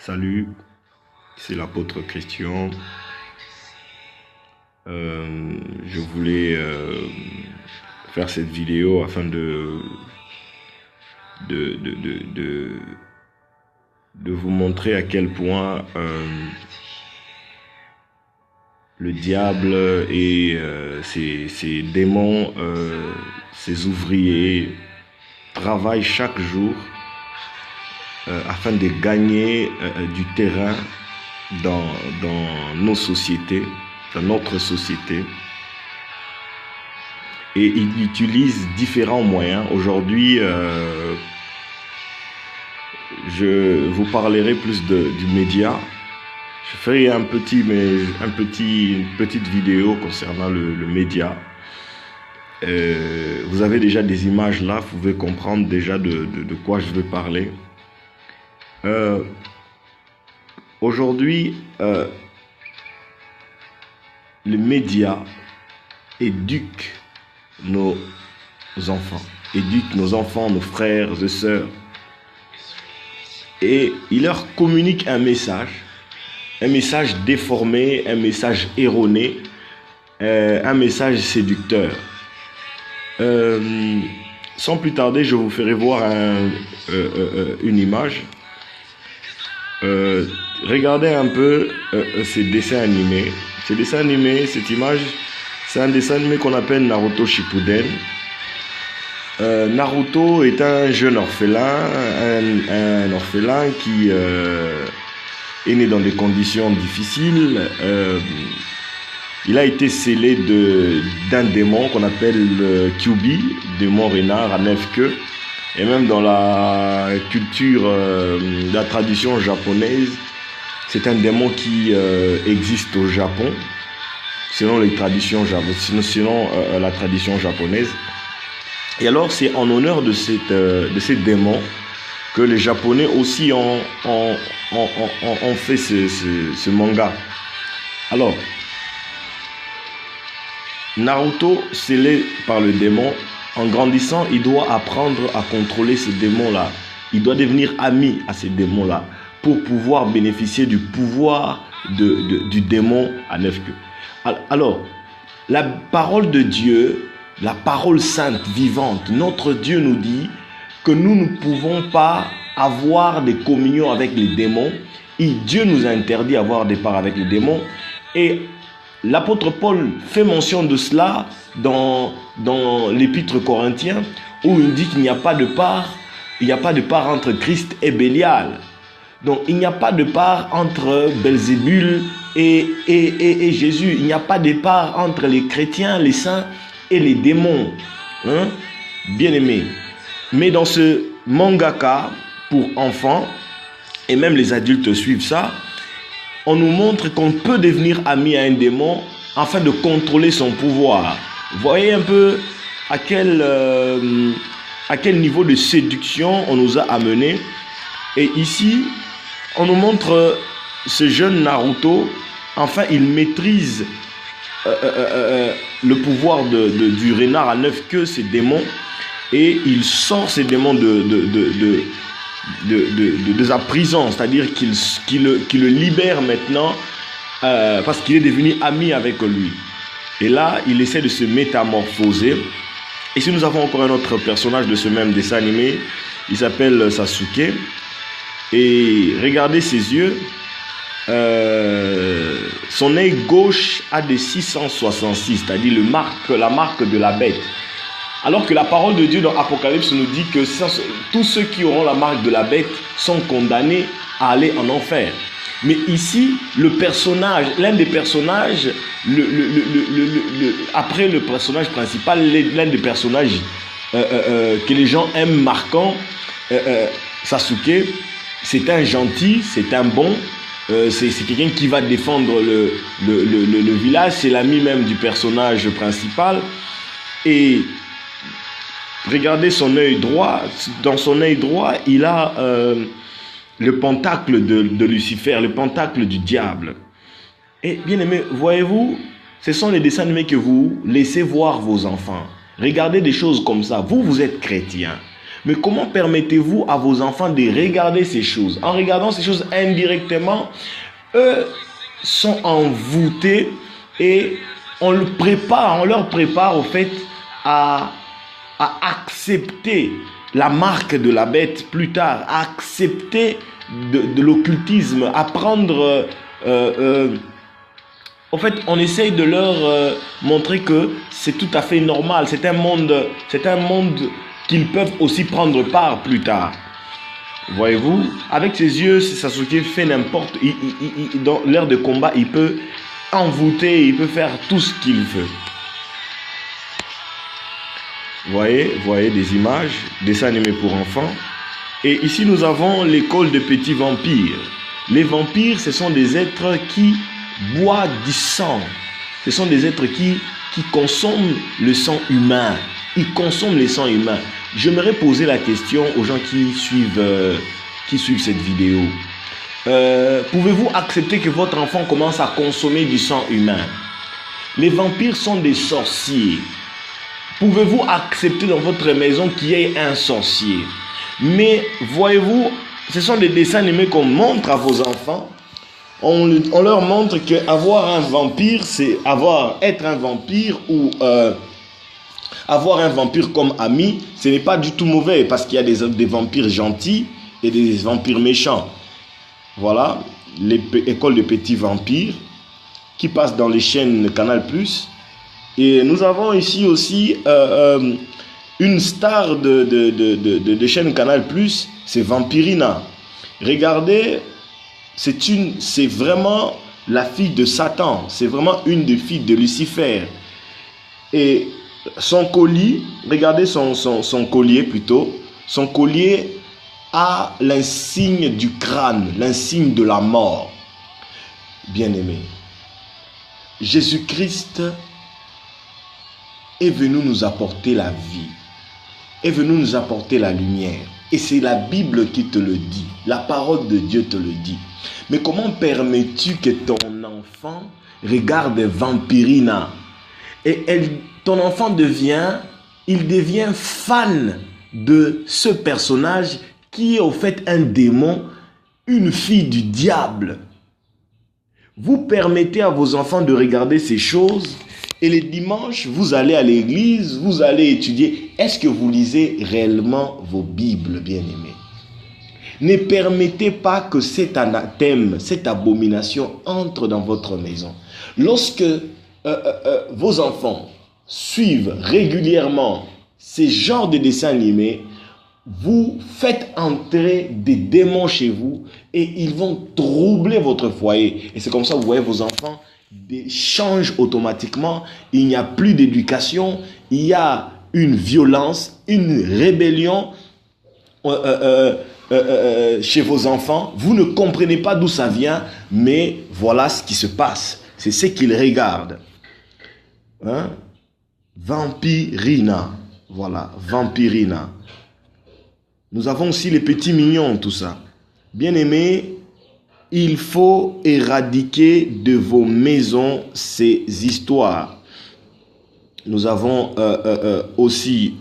Salut, c'est l'apôtre Christian. Je voulais faire cette vidéo afin de vous montrer à quel point le diable et ses démons, ses ouvriers travaillent chaque jour afin de gagner du terrain dans nos sociétés, dans notre société. Et ils utilisent différents moyens. Aujourd'hui, je vous parlerai plus du média. Je ferai une petite vidéo concernant le média. Vous avez déjà des images là, vous pouvez comprendre déjà de quoi je veux parler. Aujourd'hui, les médias éduquent nos enfants, nos frères et sœurs, et ils leur communiquent un message déformé, un message erroné, un message séducteur. Sans plus tarder, je vous ferai voir une image. Regardez un peu ces dessins animés. Cette image, c'est un dessin animé qu'on appelle Naruto Shippuden. Naruto est un jeune orphelin, un orphelin qui est né dans des conditions difficiles. Il a été scellé d'un démon qu'on appelle Kyuubi, démon renard à 9 queues. Et même dans la culture, la tradition japonaise, c'est un démon qui existe au Japon, selon la tradition japonaise. Et alors, c'est en honneur de ces démons que les Japonais aussi ont fait ce manga. Alors, Naruto, scellé par le démon, en grandissant, il doit apprendre à contrôler ces démons-là. Il doit devenir ami à ces démons-là pour pouvoir bénéficier du pouvoir du démon à 9 queues. Alors, la parole de Dieu, la parole sainte, vivante, notre Dieu nous dit que nous ne pouvons pas avoir des communions avec les démons. Et Dieu nous a interdit d'avoir des parts avec les démons. Et l'apôtre Paul fait mention de cela dans l'épître Corinthiens, où il dit qu'il n'y a pas de part, entre Christ et Bélial. Donc il n'y a pas de part entre Belzébul et Jésus. Il n'y a pas de part entre les chrétiens, les saints et les démons. Bien aimé. Mais dans ce mangaka pour enfants, et même les adultes suivent ça, on nous montre qu'on peut devenir ami à un démon afin de contrôler son pouvoir. Vous voyez un peu à quel niveau de séduction on nous a amené. Et ici, on nous montre ce jeune Naruto. Enfin, il maîtrise le pouvoir du renard à 9 queues, ces démons. Et il sort ces démons de sa prison. C'est-à-dire qu'il le libère maintenant parce qu'il est devenu ami avec lui. Et là, il essaie de se métamorphoser. Et si nous avons encore un autre personnage de ce même dessin animé, il s'appelle Sasuke. Et regardez ses yeux. Son œil gauche a des 666, c'est-à-dire la marque de la bête. Alors que la parole de Dieu dans Apocalypse nous dit que tous ceux qui auront la marque de la bête sont condamnés à aller en enfer. Mais ici, l'un des personnages, après le personnage principal, l'un des personnages que les gens aiment marquant, Sasuke, c'est un gentil, c'est un bon, c'est quelqu'un qui va défendre le village, c'est l'ami même du personnage principal. Et regardez son œil droit, dans son œil droit, il a le pentacle de Lucifer, le pentacle du diable. Et bien aimé, voyez-vous, ce sont les dessins animés que vous laissez voir vos enfants. Regardez des choses comme ça. Vous êtes chrétien. Mais comment permettez-vous à vos enfants de regarder ces choses? En regardant ces choses indirectement, eux sont envoûtés et on leur prépare au fait à accepter la marque de la bête plus tard, à accepter de l'occultisme, à prendre... en fait, on essaye de leur montrer que c'est tout à fait normal. C'est un monde qu'ils peuvent aussi prendre part plus tard. Voyez-vous, avec ses yeux, Sasuke fait n'importe... dans l'ère de combat, il peut envoûter, il peut faire tout ce qu'il veut. Voyez des images, dessins animés pour enfants. Et ici, nous avons l'école de petits vampires. Les vampires, ce sont des êtres qui boivent du sang. Ce sont des êtres qui consomment le sang humain. Ils consomment le sang humain. J'aimerais poser la question aux gens qui suivent cette vidéo. Pouvez-vous accepter que votre enfant commence à consommer du sang humain? Les vampires sont des sorciers. Pouvez-vous accepter dans votre maison qu'il y ait un sorcier? Mais voyez-vous, ce sont des dessins animés qu'on montre à vos enfants. On leur montre qu'avoir un vampire, c'est être un vampire ou avoir un vampire comme ami, ce n'est pas du tout mauvais parce qu'il y a des vampires gentils et des vampires méchants. Voilà, l'école de petits vampires qui passe dans les chaînes Canal+. Et nous avons ici aussi une star de chaîne Canal+, c'est Vampirina. Regardez, c'est vraiment la fille de Satan, c'est vraiment une des filles de Lucifer. Et son collier, regardez son collier plutôt, son collier a l'insigne du crâne, l'insigne de la mort. Bien-aimé, Jésus-Christ est venu nous apporter la vie, est venu nous apporter la lumière. Et c'est la Bible qui te le dit, la parole de Dieu te le dit. Mais comment permets-tu que ton enfant regarde Vampirina et ton enfant devient fan de ce personnage qui est au fait un démon, une fille du diable. Vous permettez à vos enfants de regarder ces choses et les dimanches, vous allez à l'église, vous allez étudier. Est-ce que vous lisez réellement vos Bibles, bien-aimés? Ne permettez pas que cet anathème, cette abomination entre dans votre maison. Lorsque vos enfants suivent régulièrement ces genres de dessins animés, vous faites entrer des démons chez vous et ils vont troubler votre foyer. Et c'est comme ça que vous voyez vos enfants changent automatiquement. Il n'y a plus d'éducation, il y a une violence, une rébellion chez vos enfants. Vous ne comprenez pas d'où ça vient, mais voilà ce qui se passe. C'est ce qu'ils regardent. Hein? Vampirina. Voilà, Vampirina. Nous avons aussi les petits mignons, tout ça. Bien-aimés, il faut éradiquer de vos maisons ces histoires. Nous avons aussi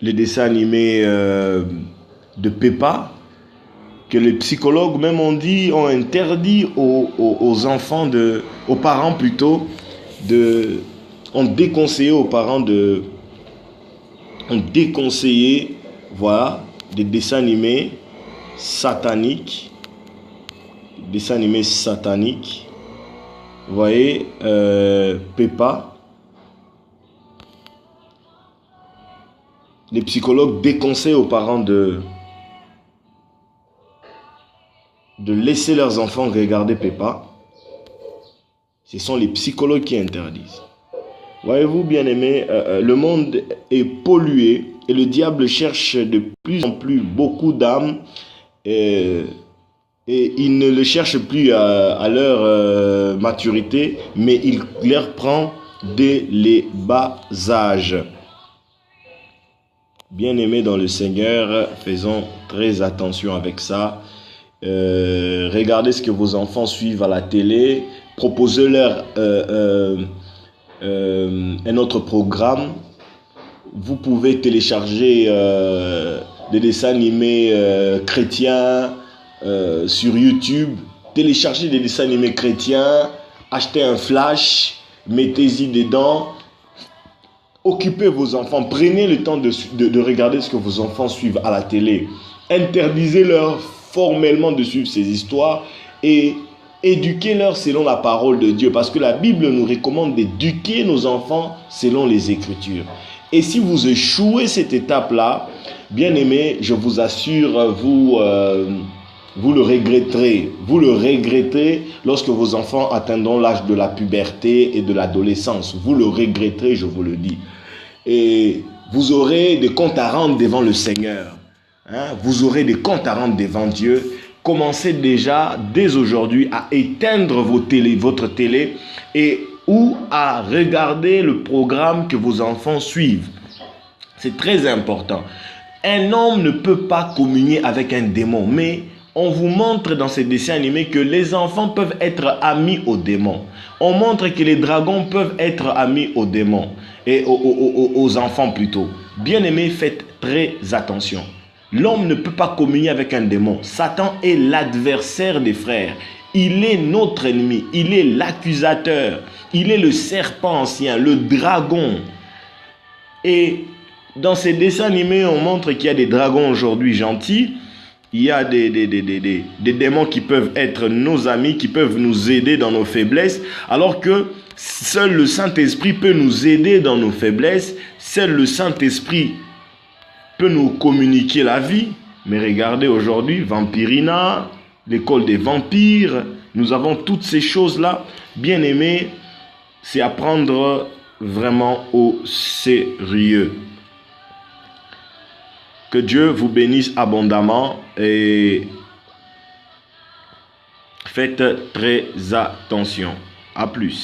les dessins animés de Peppa, que les psychologues même ont interdit aux enfants, aux parents plutôt, ont déconseillé aux parents ont déconseillé, voilà, des dessins animés sataniques. Dessins animés sataniques. Vous voyez, Peppa. Les psychologues déconseillent aux parents de laisser leurs enfants regarder Peppa. Ce sont les psychologues qui interdisent. Voyez-vous, bien-aimés, le monde est pollué et le diable cherche de plus en plus beaucoup d'âmes et il ne le cherche plus à leur maturité, mais il leur prend dès les bas âges. Bien-aimés dans le Seigneur, faisons très attention avec ça. Regardez ce que vos enfants suivent à la télé, proposez-leur un autre programme vous pouvez télécharger des dessins animés chrétiens sur YouTube. Téléchargez des dessins animés chrétiens, achetez un flash, mettez-y dedans. Occupez vos enfants, prenez le temps de regarder ce que vos enfants suivent à la télé. Interdisez-leur formellement de suivre ces histoires et éduquez-leur selon la parole de Dieu. Parce que la Bible nous recommande d'éduquer nos enfants selon les Écritures. Et si vous échouez cette étape-là, bien aimé, je vous assure, vous le regretterez. Vous le regretterez lorsque vos enfants atteindront l'âge de la puberté et de l'adolescence. Vous le regretterez, je vous le dis. Et vous aurez des comptes à rendre devant le Seigneur. Vous aurez des comptes à rendre devant Dieu. Commencez déjà, dès aujourd'hui, à éteindre votre télé ou à regarder le programme que vos enfants suivent. C'est très important. Un homme ne peut pas communier avec un démon, mais on vous montre dans ces dessins animés que les enfants peuvent être amis aux démons. On montre que les dragons peuvent être amis aux démons et aux enfants plutôt. Bien aimés, faites très attention. L'homme ne peut pas communier avec un démon. Satan est l'adversaire des frères. Il est notre ennemi. Il est l'accusateur. Il est le serpent ancien, le dragon. Et dans ces dessins animés, on montre qu'il y a des dragons aujourd'hui gentils. Il y a des démons qui peuvent être nos amis, qui peuvent nous aider dans nos faiblesses, alors que seul le Saint-Esprit peut nous aider dans nos faiblesses. Seul le Saint-Esprit peut nous communiquer la vie. Mais regardez aujourd'hui, Vampirina, l'école des vampires, nous avons toutes ces choses-là. Bien aimés, c'est à prendre vraiment au sérieux. Que Dieu vous bénisse abondamment et faites très attention. À plus.